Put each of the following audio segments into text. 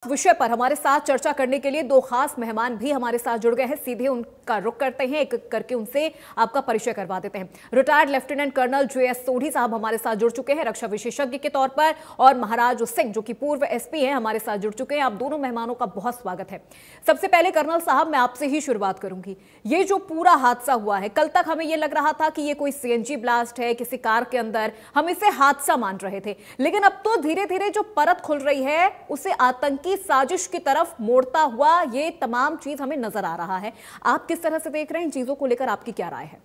विषय पर हमारे साथ चर्चा करने के लिए दो खास मेहमान भी हमारे साथ जुड़ गए हैं। सीधे उनका रुख करते हैं, एक करके उनसे आपका परिचय करवा देते हैं। Retired lieutenant colonel JS Sodhi साहब हमारे साथ जुड़ चुके हैं रक्षा विशेषज्ञ के तौर पर, और महाराज सिंह जो कि पूर्व SP हैं हमारे साथ जुड़ चुके हैं। आप दोनों मेहमानों का बहुत स्वागत है। सबसे पहले कर्नल साहब, मैं आपसे ही शुरुआत करूंगी। ये जो पूरा हादसा हुआ है, कल तक हमें ये लग रहा था कि ये कोई CNG ब्लास्ट है किसी कार के अंदर, हम इसे हादसा मान रहे थे, लेकिन अब तो धीरे धीरे जो परत खुल रही है उसे आतंकी साजिश की तरफ मोड़ता हुआ ये तमाम चीज हमें नजर आ रहा है। आप किस तरह से देख रहे हैं इन चीजों को लेकर, आपकी क्या राय है?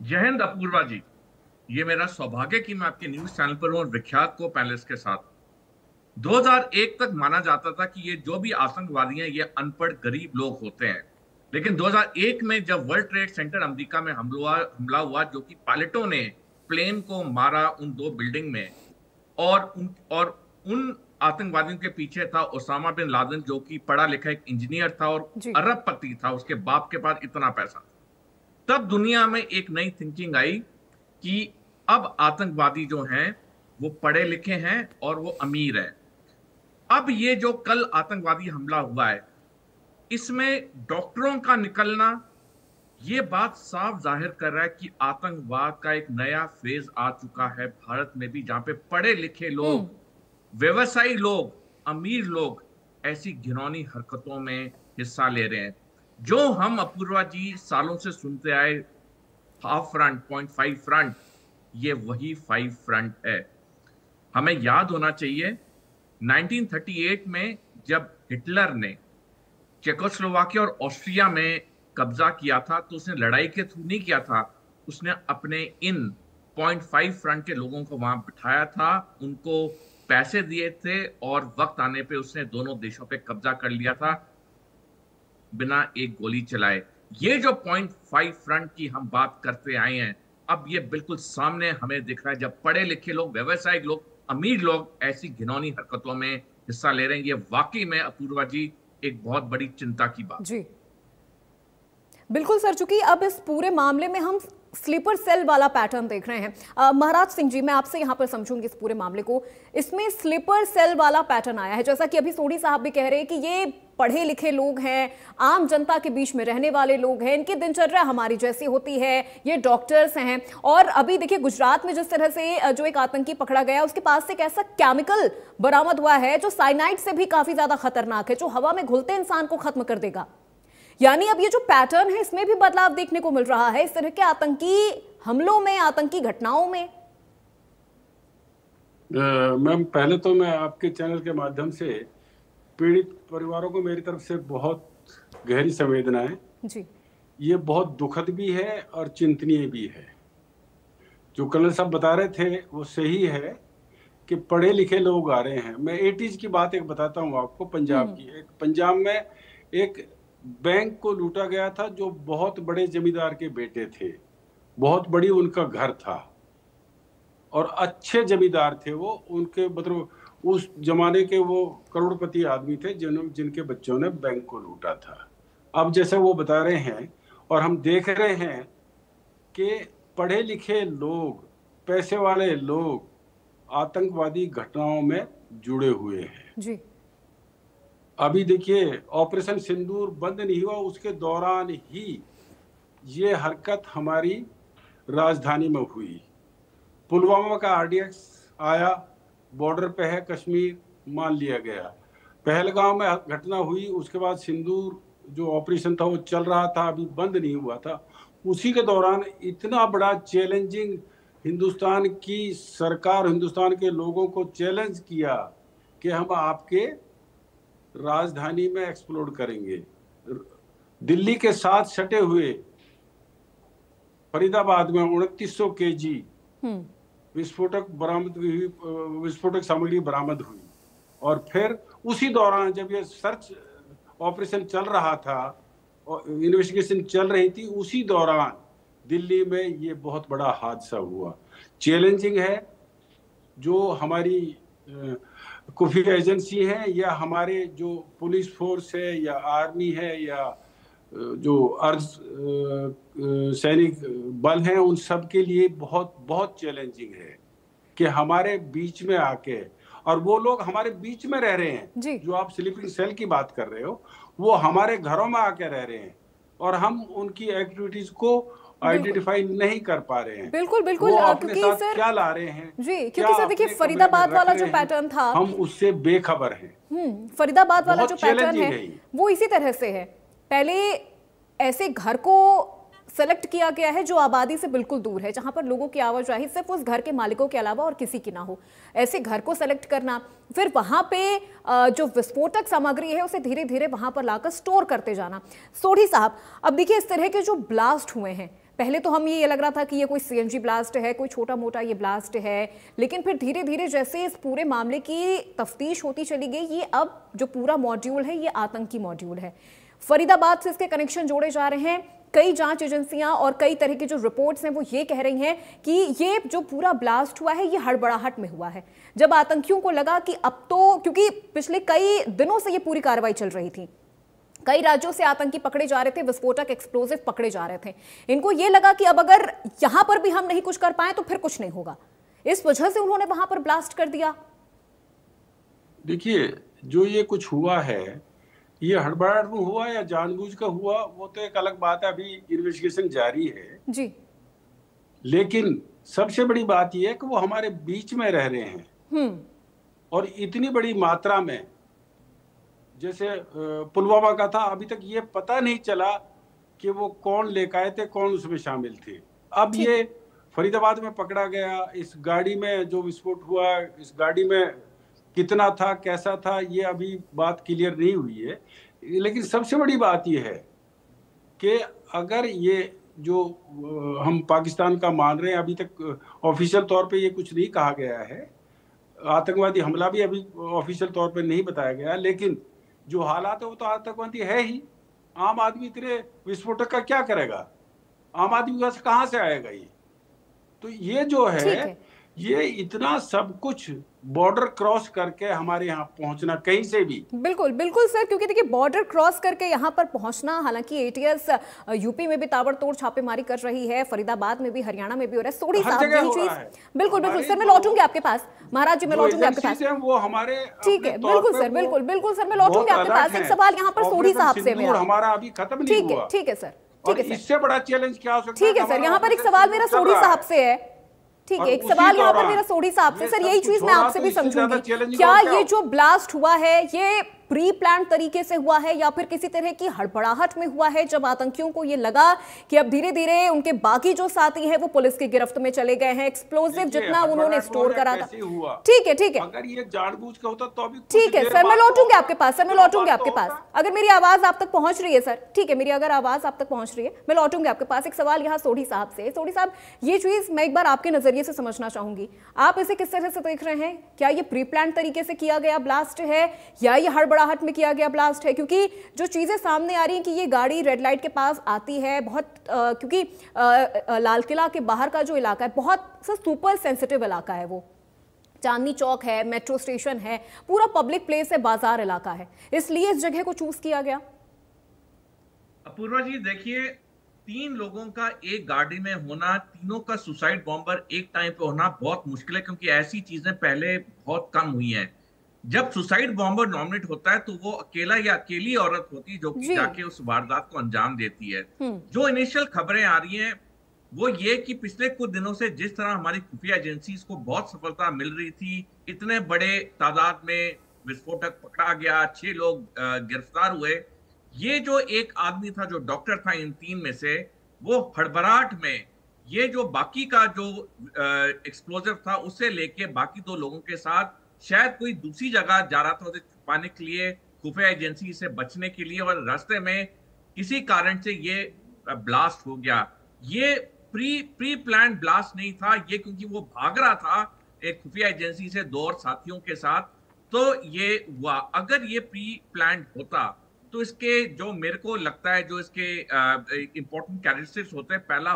जय हिंद अपूर्वा जी, ये मेरा सौभाग्य कि मैं आपके न्यूज चैनल पर हूं और विख्यात को पैनलिस्ट के साथ। 2001 तक माना जाता था कि ये जो भी आतंकवादी हैं ये अनपढ़ गरीब लोग होते हैं, लेकिन 2001 में जब वर्ल्ड ट्रेड सेंटर अमेरिका में हमला हुआ जो कि पायलटों ने प्लेन को मारा उन दो बिल्डिंग में, और उन आतंकवादियों के पीछे था ओसामा बिन लादेन जो कि पढ़ा लिखा एक इंजीनियर था और अरबपति था, उसके बाप के पास इतना पैसा था। तब दुनिया में एक नई थिंकिंग आई कि अब आतंकवादी जो हैं वो पढ़े लिखे हैं और वो अमीर हैं। अब ये जो कल आतंकवादी हमला हुआ है इसमें डॉक्टरों का निकलना ये बात साफ जाहिर कर रहा है कि आतंकवाद का एक नया फेज आ चुका है भारत में भी, जहां पे पढ़े लिखे लोग, व्यवसायी लोग, अमीर लोग ऐसी घिनौनी हरकतों में हिस्सा ले रहे हैं। जो हम अपूर्वा जी सालों से सुनते आए, हाफ फ्रंट, 0.5 फ्रंट, ये वही 5 फ्रंट है। हमें याद होना चाहिए 1938 में जब हिटलर ने चेकोस्लोवाकिया और ऑस्ट्रिया में कब्जा किया था तो उसने लड़ाई के थ्रू नहीं किया था, उसने अपने इन 0.5 फ्रंट के लोगों को वहां बिठाया था, उनको पैसे दिए थे और वक्त आने पे उसने दोनों देशों पे कब्जा कर लिया था बिना एक गोली चलाए। ये जो 0.5 फ्रंट की हम बात करते आए हैं, अब ये बिल्कुल सामने हमें दिख रहा है जब पढ़े लिखे लोग, व्यवसायिक लोग, अमीर लोग ऐसी घिनौनी हरकतों में हिस्सा ले रहे हैं। ये वाकई में अपूर्वा जी एक बहुत बड़ी चिंता की बात जी बिल्कुल सर। चूंकि अब इस पूरे मामले में हम स्लीपर सेल वाला पैटर्न देख रहे हैं, महाराज सिंह जी मैं आपसे यहां पर समझूंगी इस पूरे मामले को। इसमें स्लीपर सेल वाला पैटर्न आया है, जैसा कि अभी सोढ़ी साहब भी कह रहे हैं कि ये पढ़े लिखे लोग हैं, आम जनता के बीच में रहने वाले लोग हैं, इनकी दिनचर्या हमारी जैसी होती है, ये डॉक्टर्स हैं। और अभी देखिए गुजरात में जिस तरह से जो एक आतंकी पकड़ा गया उसके पास से एक ऐसा केमिकल बरामद हुआ है जो साइनाइड से भी काफी ज्यादा खतरनाक है, जो हवा में घुलते इंसान को खत्म कर देगा। यानी अब ये जो पैटर्न है इसमें भी बदलाव देखने को मिल रहा है इस तरह के आतंकी हमलों में, आतंकी घटनाओं में। मैम, पहले तो मैं आपके चैनल के माध्यम से पीड़ित परिवारों को मेरी तरफ से बहुत गहरी संवेदनाएं जी। ये बहुत दुखद भी है और चिंतनीय भी है। जो कर्नल साहब बता रहे थे वो सही है कि पढ़े लिखे लोग आ रहे हैं। मैं 80s की बात एक बताता हूँ आपको, पंजाब की। एक पंजाब में एक बैंक को लूटा गया था जो बहुत बड़े जमींदार के बेटे थे, बहुत बड़ी उनका घर था और अच्छे जमींदार थे वो। उनके मतलब उस जमाने के वो करोड़पति आदमी थे जिनके बच्चों ने बैंक को लूटा था। अब जैसे वो बता रहे हैं और हम देख रहे हैं कि पढ़े लिखे लोग, पैसे वाले लोग आतंकवादी घटनाओं में जुड़े हुए हैं जी। अभी देखिए ऑपरेशन सिंदूर बंद नहीं हुआ, उसके दौरान ही ये हरकत हमारी राजधानी में हुई। पुलवामा का RDX आया, बॉर्डर पे है कश्मीर, मान लिया गया। पहलगांव में घटना हुई, उसके बाद सिंदूर जो ऑपरेशन था वो चल रहा था, अभी बंद नहीं हुआ था। उसी के दौरान इतना बड़ा चैलेंजिंग हिंदुस्तान की सरकार, हिंदुस्तान के लोगों को चैलेंज किया कि हम आपके राजधानी में एक्सप्लोड करेंगे। दिल्ली के साथ सटे हुए फरीदाबाद में 2900 kg विस्फोटक बरामद हुई, विस्फोटक सामग्री बरामद हुई। और फिर उसी दौरान जब ये सर्च ऑपरेशन चल रहा था और इन्वेस्टिगेशन चल रही थी, उसी दौरान दिल्ली में ये बहुत बड़ा हादसा हुआ। चैलेंजिंग है जो हमारी खुफिया एजेंसी है या हमारे जो पुलिस फोर्स है या आर्मी है या जो अर्ध सैनिक बल हैं, उन सब के लिए बहुत बहुत चैलेंजिंग है कि हमारे बीच में आके और वो लोग हमारे बीच में रह रहे हैं। जो आप स्लीपिंग सेल की बात कर रहे हो, वो हमारे घरों में आके रह रहे हैं और हम उनकी एक्टिविटीज को आइडेंटिफाई नहीं कर पा रहे हैं। बिल्कुल बिल्कुल, वो अपने साथ क्या ला रहे हैं जी, क्योंकि सर देखिए फरीदाबाद वाला जो पैटर्न था, हम उससे बेखबर हैं। फरीदाबाद वाला जो पैटर्न है वो इसी तरह से है। पहले ऐसे घर को सेलेक्ट किया गया है जो आबादी से बिल्कुल दूर है, जहां पर लोगों की आवाजाही सिर्फ उस घर के मालिकों के अलावा और किसी की ना हो, ऐसे घर को सेलेक्ट करना, फिर वहां पे जो विस्फोटक सामग्री है उसे धीरे धीरे वहां पर लाकर स्टोर करते जाना। सोढ़ी साहब, अब देखिए इस तरह के जो ब्लास्ट हुए हैं, पहले तो हम ये लग रहा था कि ये कोई सीएनजी ब्लास्ट है, कोई छोटा मोटा ये ब्लास्ट है, लेकिन फिर धीरे धीरे जैसे इस पूरे मामले की तफ्तीश होती चली गई, ये अब जो पूरा मॉड्यूल है ये आतंकी मॉड्यूल है। फरीदाबाद से इसके कनेक्शन जोड़े जा रहे हैं। कई जांच एजेंसियां और कई तरह की जो रिपोर्ट्स हैं वो ये कह रही हैं कि ये जो पूरा ब्लास्ट हुआ है ये हड़बड़ाहट में हुआ है, जब आतंकियों को लगा कि अब तो, क्योंकि पिछले कई दिनों से ये पूरी कार्रवाई चल रही थी, कई राज्यों से आतंकी पकड़े जा रहे थे, विस्फोटक एक्सप्लोजिव पकड़े जा रहे थे, इनको ये लगा कि अब अगर यहां पर भी हम नहीं कुछ कर पाए तो फिर कुछ नहीं होगा, इस वजह से उन्होंने वहां पर ब्लास्ट कर दिया। देखिए, जो ये कुछ हुआ है, ये हड़बड़ाहट में हुआ या जानबूझ कर हुआ, वो तो एक अलग बात है, अभी इन्वेस्टिगेशन जारी है जी। लेकिन सबसे बड़ी बात यह है कि वो हमारे बीच में रह रहे हैं और इतनी बड़ी मात्रा में, जैसे पुलवामा का था, अभी तक ये पता नहीं चला कि वो कौन लेकर आए थे, कौन उसमें शामिल थे। अब ये फरीदाबाद में पकड़ा गया, इस गाड़ी में जो विस्फोट हुआ, इस गाड़ी में कितना था, कैसा था, ये अभी बात क्लियर नहीं हुई है। लेकिन सबसे बड़ी बात ये है कि अगर ये जो हम पाकिस्तान का मान रहे हैं, अभी तक ऑफिशियल तौर पे ये कुछ नहीं कहा गया है, आतंकवादी हमला भी अभी ऑफिशियल तौर पे नहीं बताया गया, लेकिन जो हालात है वो तो आतंकवादी है ही। आम आदमी इतने विस्फोटक का क्या करेगा, आम आदमी के पास कहाँ से आएगा ये? तो ये जो है, ये इतना सब कुछ बॉर्डर क्रॉस करके हमारे यहाँ पहुंचना, कहीं से भी। बिल्कुल बिल्कुल सर, क्योंकि देखिए बॉर्डर क्रॉस करके यहाँ पर पहुंचना, हालांकि एटीएस यूपी में भी ताबड़तोड़ छापेमारी कर रही है, फरीदाबाद में भी, हरियाणा में भी हो रहा है। सोढ़ी साहब, यही चीज बिल्कुल बिल्कुल सर, मैं लौटूंगी आपके पास, महाराज जी मैं लौटूंगी आपके पास, वो हमारे, ठीक है, बिल्कुल सर, बिल्कुल बिल्कुल सर, मैं लौटूंगी आपके पास। एक सवाल यहाँ पर सोढ़ी साहब से मेरा, हमारा अभी खत्म नहीं हुआ, ठीक है सर, ठीक है, इससे बड़ा चैलेंज क्या हो सकता है? ठीक है सर, यहाँ पर एक सवाल मेरा सोढ़ी साहब से है, ठीक है, एक सवाल यहाँ पर मेरा सोढ़ी साहब से, सर यही चीज मैं आपसे भी समझूंगी, क्या ये जो ब्लास्ट हुआ है ये प्री प्लान तरीके से हुआ है या फिर किसी तरह की हड़बड़ाहट में हुआ है, जब आतंकियों को ये लगा कि अब धीरे धीरे उनके बाकी जो साथी हैं वो पुलिस की गिरफ्त में चले गए हैं, एक्सप्लोजिव जितना उन्होंने स्टोर करा था। ठीक है, ठीक है, अगर ये जानबूझ के होता तो अभी ठीक है सर, मैं लौटूंगी आपके पास, सर मैं लौटूंगी आपके पास, अगर मेरी आवाज आप तक पहुंच रही है सर, ठीक है, मेरी अगर आवाज आप तक पहुंच रही है मैं लौटूंगी आपके पास। एक सवाल यहाँ सोढ़ी साहब से, सोढ़ी साहब ये चीज मैं एक बार आपके नजरिए से समझना चाहूंगी, आप इसे किस तरह से देख रहे हैं? क्या ये प्री प्लान तरीके से किया गया ब्लास्ट है या ये हड़बड़ाहट में किया गया ब्लास्ट है? क्योंकि जो चीजें सामने आ रही हैं कि ये गाड़ी रेड लाइट के पास आती है बहुत, क्योंकि लाल किला के बाहर का जो इलाका है बहुत सुपर सेंसिटिव इलाका है, वो चांदनी चौक है, मेट्रो स्टेशन है, पूरा पब्लिक प्लेस है, बाजार इलाका है, इसलिए इस जगह को चूज किया गया। अपूर्वा जी देखिए, 3 लोगों का एक गाड़ी में होना, तीनों का सुसाइड बॉम्बर एक टाइम पे होना बहुत मुश्किल है, क्योंकि ऐसी चीजें पहले बहुत कम हुई हैं। जब सुसाइड बॉम्बर नॉमिनेट होता है तो वो अकेला या अकेली औरत होती है जो कि जाके उस वारदात को अंजाम देती है। जो इनिशियल खबरें आ रही हैं वो ये कि पिछले कुछ दिनों से जिस तरह हमारी खुफिया एजेंसीज को बहुत सफलता मिल रही थी, इतने बड़े तादाद में विस्फोटक पकड़ा गया, 6 लोग गिरफ्तार हुए, ये जो एक आदमी था जो डॉक्टर था इन 3 में से, वो हड़बड़ाहट में ये जो बाकी का जो एक्सप्लोजिव था उसे लेके बाकी 2 लोगों के साथ शायद कोई दूसरी जगह जा रहा था उसे छुपाने के लिए, खुफिया एजेंसी से बचने के लिए, और रास्ते में किसी कारण से ये ब्लास्ट हो गया। ये प्री प्लान ब्लास्ट नहीं था, ये क्योंकि वो भाग रहा था एक खुफिया एजेंसी से 2 और साथियों के साथ, तो ये हुआ। अगर ये प्री प्लान होता तो इसके जो मेरे को लगता है जो इसके इंपॉर्टेंट कैरेक्टरिस्टिक्स होते हैं, पहला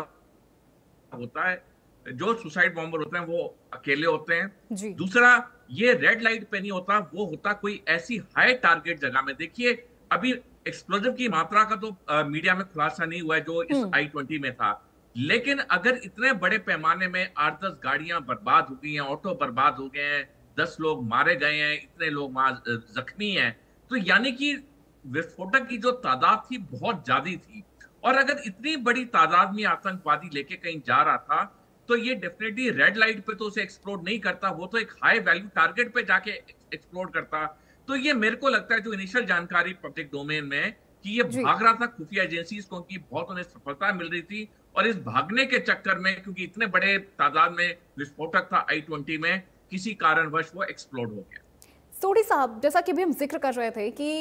होता है जो सुसाइड बॉम्बर होते हैं वो अकेले होते हैं, दूसरा ये रेड लाइट पे नहीं होता, वो होता कोई ऐसी हाई टारगेट जगह में। देखिए अभी एक्सप्लोजिव की मात्रा का तो मीडिया में खुलासा नहीं हुआ है जो इस I-20 में था, लेकिन अगर इतने बड़े पैमाने में 8-10 गाड़ियां बर्बाद हो गई हैं, ऑटो बर्बाद हो गए हैं, 10 लोग मारे गए हैं, इतने लोग जख्मी हैं। तो यानी कि विस्फोटक की जो तादाद थी बहुत ज्यादा थी, और अगर इतनी बड़ी तादाद में आतंकवादी लेके कहीं जा रहा था तो ये डेफिनेटली रेड लाइट पे तो उसे एक्सप्लोड नहीं करता, वो तो एक हाई वैल्यू टारगेट पे जाके एक्सप्लोड करता। तो ये मेरे को लगता है जो इनिशियल जानकारी पब्लिक डोमेन में है कि ये भाग रहा था खुफिया एजेंसीज को, क्योंकि बहुत उन्हें सफलता मिल रही थी, और इस भागने के चक्कर में क्योंकि इतने बड़े तादाद में विस्फोटक था I-20 में, किसी कारणवश वो एक्सप्लोड हो गया। सोडी साहब, जैसा कि भी हम जिक्र कर रहे थे कि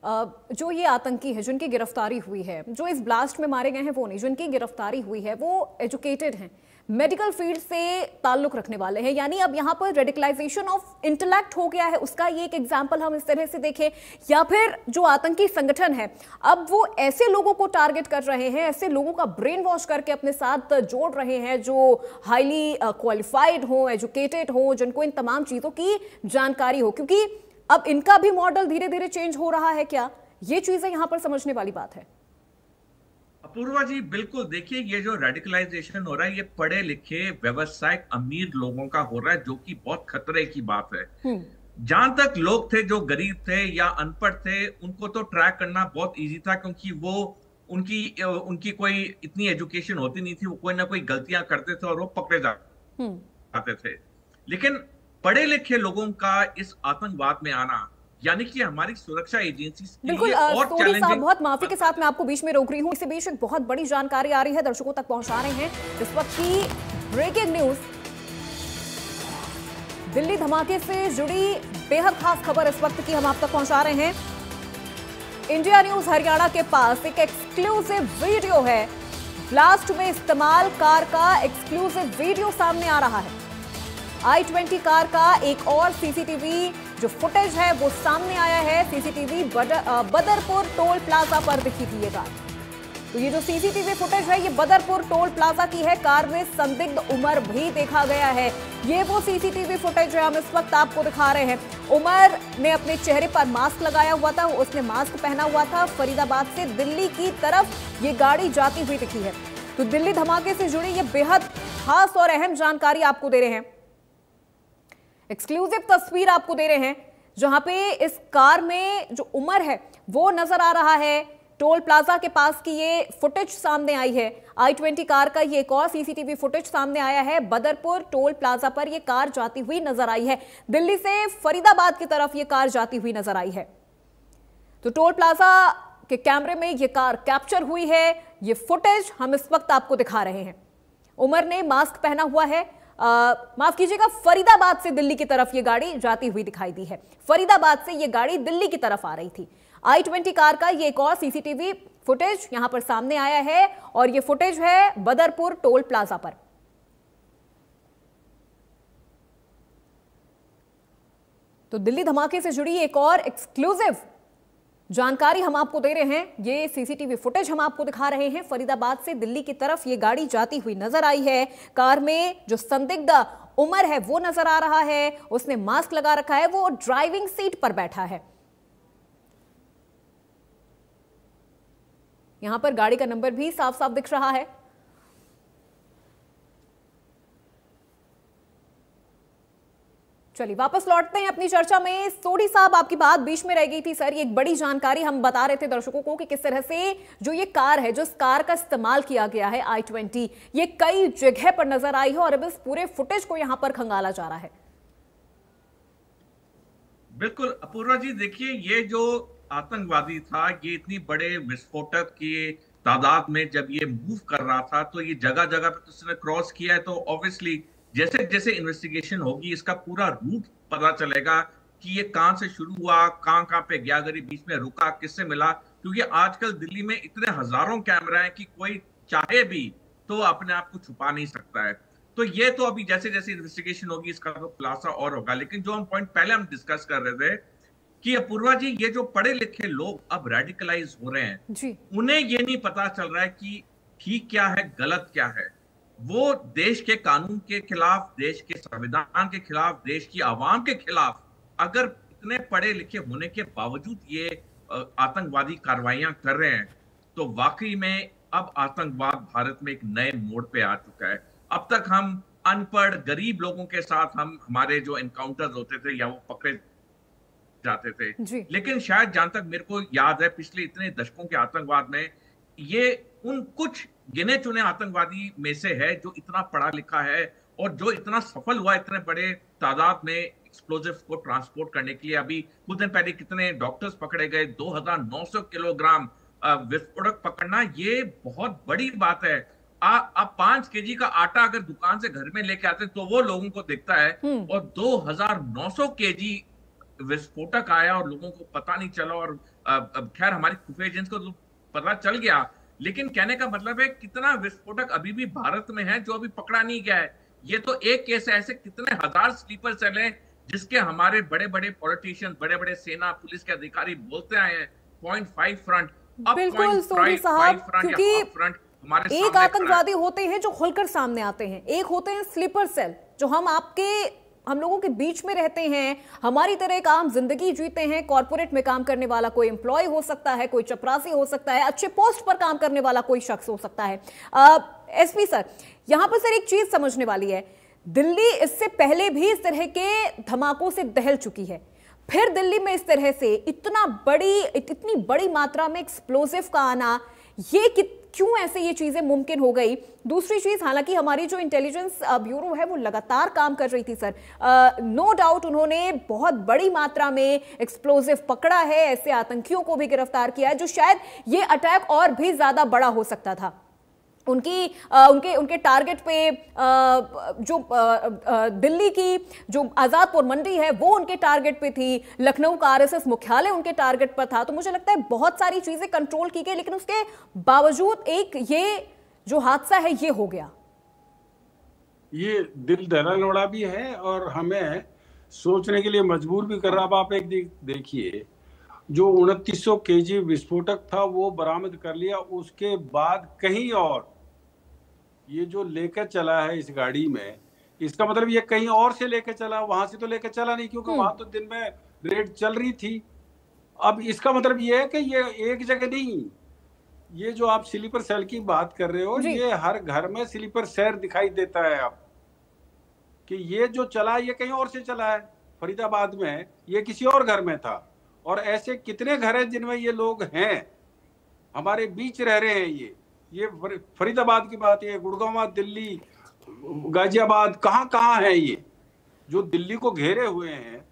जो ये आतंकी है जिनकी गिरफ्तारी हुई है, जो इस ब्लास्ट में मारे गए हैं वो नहीं, जिनकी गिरफ्तारी हुई है वो एजुकेटेड हैं, मेडिकल फील्ड से ताल्लुक रखने वाले हैं, यानी अब यहाँ पर रेडिकलाइजेशन ऑफ इंटेलेक्ट हो गया है। उसका ये एक एग्जाम्पल हम इस तरह से देखें, या फिर जो आतंकी संगठन है अब वो ऐसे लोगों को टारगेट कर रहे हैं, ऐसे लोगों का ब्रेन वॉश करके अपने साथ जोड़ रहे हैं जो हाईली क्वालिफाइड हो, एजुकेटेड हो, जिनको इन तमाम चीजों की जानकारी हो, क्योंकि अब इनका भी मॉडल धीरे धीरे चेंज हो रहा है। क्या ये चीजें यहां पर समझने वाली बात है? अपूर्वा जी, बिल्कुल। देखिए, ये जो रेडिकलाइजेशन हो रहा है ये पढ़े लिखे व्यवसायिक अमीर लोगों का हो रहा है, जो कि बहुत खतरे की बात है। जहां तक लोग थे जो गरीब थे या अनपढ़ थे, उनको तो ट्रैक करना बहुत इजी था, क्योंकि वो उनकी कोई इतनी एजुकेशन होती नहीं थी, वो कोई ना कोई गलतियां करते थे और वो पकड़े जाते थे। लेकिन पढ़े लिखे लोगों का इस आतंकवाद में आना, यानी कि हमारी सुरक्षा एजेंसी बिल्कुल साहब, बहुत माफी के साथ मैं आपको बीच में रोक रही हूं। इसी बीच एक बहुत बड़ी जानकारी आ रही है, दर्शकों तक पहुंचा रहे हैं इस वक्त की ब्रेकिंग न्यूज। दिल्ली धमाके से जुड़ी बेहद खास खबर इस वक्त की हम आप तक पहुंचा रहे हैं। इंडिया न्यूज हरियाणा के पास एक एक्सक्लूसिव वीडियो है। ब्लास्ट में इस्तेमाल कार का एक्सक्लूसिव वीडियो सामने आ रहा है। I-20 कार का एक और सीसीटीवी जो फुटेज है वो सामने आया है। सीसीटीवी बदरपुर टोल प्लाजा पर दिखी थी ये कार। तो ये जो सीसीटीवी फुटेज है ये बदरपुर टोल प्लाजा की है। कार में संदिग्ध उमर भी देखा गया है। ये वो सीसीटीवी फुटेज है हम इस वक्त आपको दिखा रहे हैं। उमर ने अपने चेहरे पर मास्क लगाया हुआ था, उसने मास्क पहना हुआ था। फरीदाबाद से दिल्ली की तरफ ये गाड़ी जाती हुई दिखी है। तो दिल्ली धमाके से जुड़ी ये बेहद खास और अहम जानकारी आपको दे रहे हैं। एक्सक्लूसिव तस्वीर आपको दे रहे हैं जहां पे इस कार में जो उमर है वो नजर आ रहा है। टोल प्लाजा के पास की ये फुटेज सामने आई है। I-20 कार का ये एक और सीसीटीवी फुटेज सामने आया है। बदरपुर टोल प्लाजा पर ये कार जाती हुई नजर आई है। दिल्ली से फरीदाबाद की तरफ ये कार जाती हुई नजर आई है। तो टोल प्लाजा के कैमरे में ये कार कैप्चर हुई है। ये फुटेज हम इस वक्त आपको दिखा रहे हैं। उमर ने मास्क पहना हुआ है। माफ कीजिएगा, फरीदाबाद से दिल्ली की तरफ ये गाड़ी जाती हुई दिखाई दी है। फरीदाबाद से ये गाड़ी दिल्ली की तरफ आ रही थी। I-20 कार का ये एक और सीसीटीवी फुटेज यहां पर सामने आया है और ये फुटेज है बदरपुर टोल प्लाजा पर। तो दिल्ली धमाके से जुड़ी एक और एक्सक्लूसिव जानकारी हम आपको दे रहे हैं। ये सीसीटीवी फुटेज हम आपको दिखा रहे हैं। फरीदाबाद से दिल्ली की तरफ ये गाड़ी जाती हुई नजर आई है। कार में जो संदिग्ध उमर है वो नजर आ रहा है। उसने मास्क लगा रखा है, वो ड्राइविंग सीट पर बैठा है। यहां पर गाड़ी का नंबर भी साफ साफ दिख रहा है। चलिए वापस लौटते हैं अपनी चर्चा में। सोडी साहब, आपकी बात बीच में रह गई थी सर। ये एक बड़ी जानकारी हम बता रहे थे दर्शकों को कि किस तरह से जो ये कार है, जो इस कार का इस्तेमाल किया गया है I-20, ये कई जगह पर नजर आई है और अब इस पूरे फुटेज को यहां पर खंगाला जा रहा है। बिल्कुल अपूर्वा जी, देखिए ये जो आतंकवादी था ये इतनी बड़े विस्फोटक की तादाद में जब ये मूव कर रहा था तो ये जगह जगह पे उसने क्रॉस किया है। तो ऑब्वियसली जैसे जैसे इन्वेस्टिगेशन होगी इसका पूरा रूट पता चलेगा कि ये कहां से शुरू हुआ, कहां पे गया, अगर बीच में रुका, किससे मिला। क्योंकि आजकल दिल्ली में इतने हजारों कैमरा हैं कि कोई चाहे भी तो अपने आप को छुपा नहीं सकता है। तो ये तो अभी जैसे जैसे इन्वेस्टिगेशन होगी इसका तो खुलासा और होगा। लेकिन जो हम पॉइंट पहले हम डिस्कस कर रहे थे कि अपूर्वा जी, ये जो पढ़े लिखे लोग अब रेडिकलाइज हो रहे हैं जी, उन्हें ये नहीं पता चल रहा है कि ठीक क्या है, गलत क्या है। वो देश के कानून के खिलाफ, देश के संविधान के खिलाफ, देश की आवाम के खिलाफ अगर इतने पढ़े लिखे होने के बावजूद ये आतंकवादी कार्रवाइयां कर रहे हैं तो वाकई में अब आतंकवाद भारत में एक नए मोड़ पे आ चुका है। अब तक हम अनपढ़ गरीब लोगों के साथ हमारे जो एनकाउंटर्स होते थे या वो पकड़े जाते थे। लेकिन शायद जहां तक मेरे को याद है, पिछले इतने दशकों के आतंकवाद में ये उन कुछ गिने चुने आतंकवादी में से है जो इतना पढ़ा लिखा है और जो इतना सफल हुआ इतने बड़े तादाद में एक्सप्लोजिव्स को ट्रांसपोर्ट करने के लिए। अभी कुछ दिन पहले कितने डॉक्टर्स पकड़े गए, 2900 किलोग्राम विस्फोटक पकड़ना ये बहुत बड़ी बात है। आप 5 केजी का आटा अगर दुकान से घर में लेके आते तो वो लोगों को दिखता है, और 2900 केजी विस्फोटक आया और लोगों को पता नहीं चला। और खैर हमारी खुफिया एजेंसी को तो पता चल गया, लेकिन कहने का मतलब है कितना विस्फोटक अभी भी भारत में है जो अभी पकड़ा नहीं गया है। ये तो एक केस है, ऐसे कितने हजार स्लीपर सेल हैं जिसके हमारे बड़े बड़े पॉलिटिशियन, बड़े बड़े सेना पुलिस के अधिकारी बोलते आए हैं 0.5 फ्रंट। बिल्कुल सोनी साहब, क्योंकि एक आतंकवादी होते हैं जो खुलकर सामने आते हैं, एक होते हैं स्लीपर सेल जो हम लोगों के बीच में रहते हैं, हमारी तरह एक आम जिंदगी जीते हैं। कॉर्पोरेट में काम करने वाला कोई एम्प्लॉय हो सकता है, कोई चपरासी हो सकता है, अच्छे पोस्ट पर काम करने वाला कोई शख्स हो सकता है। एसपी सर, यहां पर सर एक चीज समझने वाली है, दिल्ली इससे पहले भी इस तरह के धमाकों से दहल चुकी है, फिर दिल्ली में इस तरह से इतनी बड़ी मात्रा में एक्सप्लोजिव का आना, ये क्यों ऐसे ये चीजें मुमकिन हो गई? दूसरी चीज, हालांकि हमारी जो इंटेलिजेंस ब्यूरो है वो लगातार काम कर रही थी सर, नो डाउट उन्होंने बहुत बड़ी मात्रा में एक्सप्लोजिव पकड़ा है, ऐसे आतंकियों को भी गिरफ्तार किया है जो शायद ये अटैक और भी ज्यादा बड़ा हो सकता था। उनके टारगेट पे जो दिल्ली की जो आजादपुर मंडी है वो उनके टारगेट पे थी, लखनऊ का आरएसएस मुख्यालय उनके टारगेट पर था। तो मुझे लगता है बहुत सारी चीजें कंट्रोल की गई, लेकिन उसके बावजूद एक ये जो हादसा है ये हो गया। ये दिल दहलाने वाला भी है और हमें सोचने के लिए मजबूर भी कर रहा। अब आप एक देखिए, जो 2900 केजी विस्फोटक था वो बरामद कर लिया, उसके बाद कहीं और ये जो लेकर चला है इस गाड़ी में, इसका मतलब ये कहीं और से लेकर चला, वहां से तो लेकर चला नहीं, क्योंकि वहां तो दिन में रेड चल रही थी। अब इसका मतलब ये है कि ये एक जगह नहीं, ये जो आप स्लीपर सेल की बात कर रहे हो, ये हर घर में स्लीपर सेल दिखाई देता है आप कि ये जो चला ये कहीं और से चला है। फरीदाबाद में ये किसी और घर में था, और ऐसे कितने घर हैं जिनमें ये लोग हैं, हमारे बीच रह रहे हैं। ये फरीदाबाद की बात है, गुड़गांव, दिल्ली, गाजियाबाद, कहाँ है ये जो दिल्ली को घेरे हुए हैं।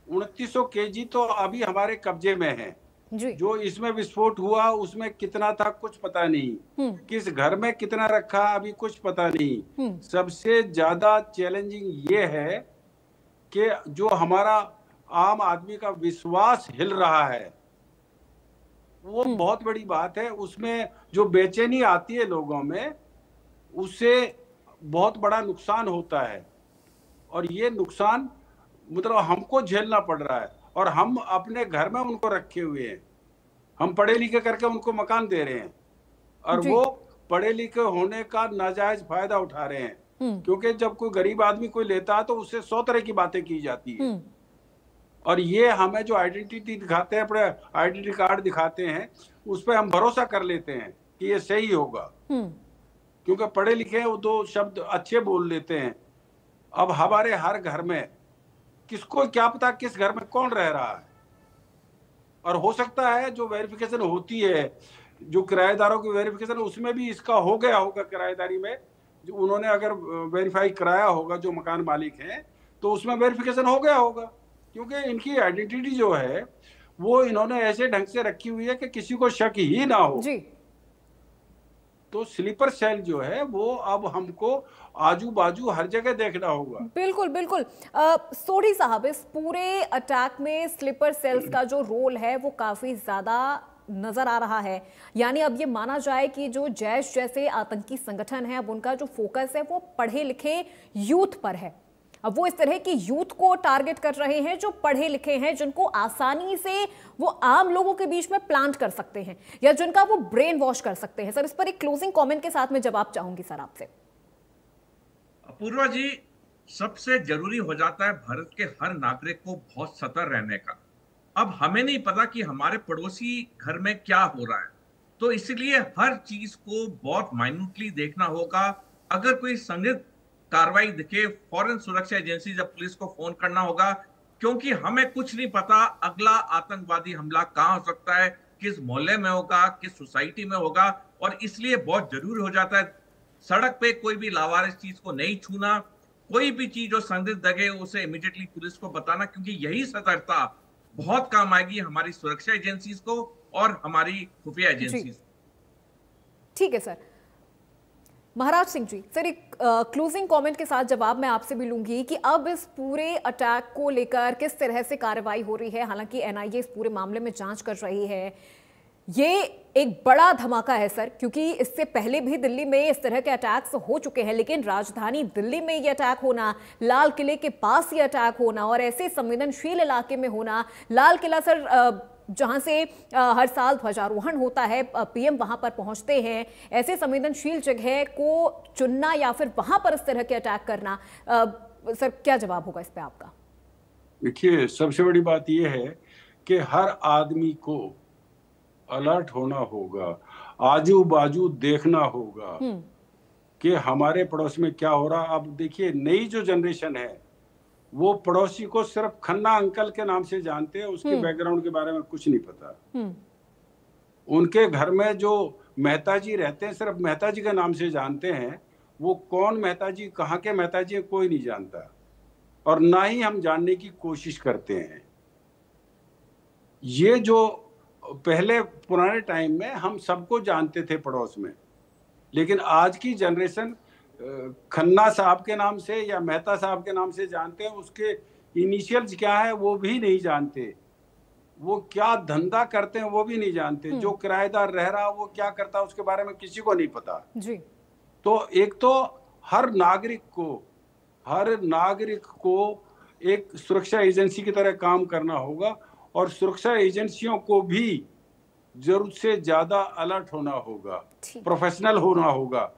2900 केजी तो अभी हमारे कब्जे में है। जो इसमें विस्फोट हुआ उसमें कितना था कुछ पता नहीं, किस घर में कितना रखा अभी कुछ पता नहीं। सबसे ज्यादा चैलेंजिंग ये है कि जो हमारा आम आदमी का विश्वास हिल रहा है, वो बहुत बड़ी बात है। उसमें जो बेचैनी आती है लोगों में, उससे बहुत बड़ा नुकसान होता है, और ये नुकसान मतलब हमको झेलना पड़ रहा है, और हम अपने घर में उनको रखे हुए हैं। हम पढ़े लिखे करके उनको मकान दे रहे हैं, और वो पढ़े लिखे होने का नाजायज फायदा उठा रहे हैं, क्योंकि जब कोई गरीब आदमी कोई लेता है तो उससे 100 तरह की बातें की जाती है। और ये हमें जो आइडेंटिटी दिखाते हैं, अपने आइडेंटिटी कार्ड दिखाते हैं, उस पर हम भरोसा कर लेते हैं कि ये सही होगा, क्योंकि पढ़े लिखे वो 2 शब्द अच्छे बोल लेते हैं। अब हमारे हर घर में किसको क्या पता किस घर में कौन रह रहा है, और हो सकता है जो वेरिफिकेशन होती है, जो किराएदारों की वेरिफिकेशन, उसमें भी इसका हो गया होगा। किराएदारी में जो उन्होंने अगर वेरीफाई कराया होगा जो मकान मालिक हैं, तो उसमें वेरिफिकेशन हो गया होगा, क्योंकि इनकी आइडेंटिटी जो है वो इन्होंने ऐसे ढंग से रखी हुई है कि किसी को शक ही ना हो जी। तो स्लीपर सेल जो है वो अब हमको आजू बाजू हर जगह देखना होगा। बिल्कुल बिल्कुल। सोढ़ी साहब, इस पूरे अटैक में स्लीपर सेल्स का जो रोल है वो काफी ज्यादा नजर आ रहा है। यानी अब ये माना जाए कि जो जैश जैसे आतंकी संगठन है, अब उनका जो फोकस है वो पढ़े लिखे यूथ पर है। अब वो इस तरह की यूथ को टारगेट कर रहे हैं जो पढ़े लिखे हैं, जिनको आसानी से वो आम लोगों के बीच में प्लांट कर सकते हैं, या जिनका वो ब्रेन वॉश कर सकते हैं। सर, इस पर एक क्लोजिंग कमेंट के साथ में जवाब चाहूंगी सर आपसे। अपूर्वा जी, सबसे जरूरी हो जाता है भारत के हर नागरिक को बहुत सतर्क रहने का। अब हमें नहीं पता कि हमारे पड़ोसी घर में क्या हो रहा है, तो इसलिए हर चीज को बहुत माइन्यूटली देखना होगा। अगर कोई संदिग्ध कार्रवाई दिखे, फौरन सुरक्षा एजेंसी जब पुलिस को फोन करना होगा, क्योंकि हमें कुछ नहीं पता अगला आतंकवादी हमला कहां हो सकता है, किस मोहल्ले में होगा, किस सोसाइटी में होगा। और इसलिए बहुत जरूरी हो जाता है सड़क पे कोई भी लावारिस चीज को नहीं छूना, कोई भी चीज जो संदिग्ध लगे उसे इमीडिएटली पुलिस को बताना, क्योंकि यही सतर्कता बहुत काम आएगी हमारी सुरक्षा एजेंसीज को और हमारी खुफिया एजेंसीज। ठीक है सर। महाराज सिंह जी, सर एक क्लोजिंग कमेंट के साथ जवाब मैं आपसे भी लूंगी कि अब इस पूरे अटैक को लेकर किस तरह से कार्रवाई हो रही है। हालांकि एनआईए इस पूरे मामले में जांच कर रही है। ये एक बड़ा धमाका है सर, क्योंकि इससे पहले भी दिल्ली में इस तरह के अटैक्स हो चुके हैं, लेकिन राजधानी दिल्ली में ये अटैक होना, लाल किले के पास ये अटैक होना और ऐसे संवेदनशील इलाके में होना, लाल किला सर जहां से हर साल ध्वजारोहण होता है, पीएम वहां पर पहुंचते हैं, ऐसे संवेदनशील जगह को चुनना या फिर वहां पर इस तरह के अटैक करना, सर क्या जवाब होगा इस पे आपका? देखिए, सबसे बड़ी बात यह है कि हर आदमी को अलर्ट होना होगा, आजू बाजू देखना होगा कि हमारे पड़ोस में क्या हो रहा। अब देखिए, नई जो जनरेशन है वो पड़ोसी को सिर्फ खन्ना अंकल के नाम से जानते हैं, उसके बैकग्राउंड के बारे में कुछ नहीं पता। उनके घर में जो मेहता जी रहते हैं सिर्फ मेहता जी के नाम से जानते हैं, वो कौन मेहता जी, कहाँ के मेहता जी कोई नहीं जानता, और ना ही हम जानने की कोशिश करते हैं। ये जो पहले पुराने टाइम में हम सबको जानते थे पड़ोस में, लेकिन आज की जनरेशन खन्ना साहब के नाम से या मेहता साहब के नाम से जानते हैं, उसके इनिशियल्स क्या है वो भी नहीं जानते, वो क्या धंधा करते हैं वो भी नहीं जानते, जो किराएदार रह रहा वो क्या करता है उसके बारे में किसी को नहीं पता जी। तो एक तो हर नागरिक को एक सुरक्षा एजेंसी की तरह काम करना होगा, और सुरक्षा एजेंसियों को भी जरूरत से ज्यादा अलर्ट होना होगा, प्रोफेशनल होना होगा।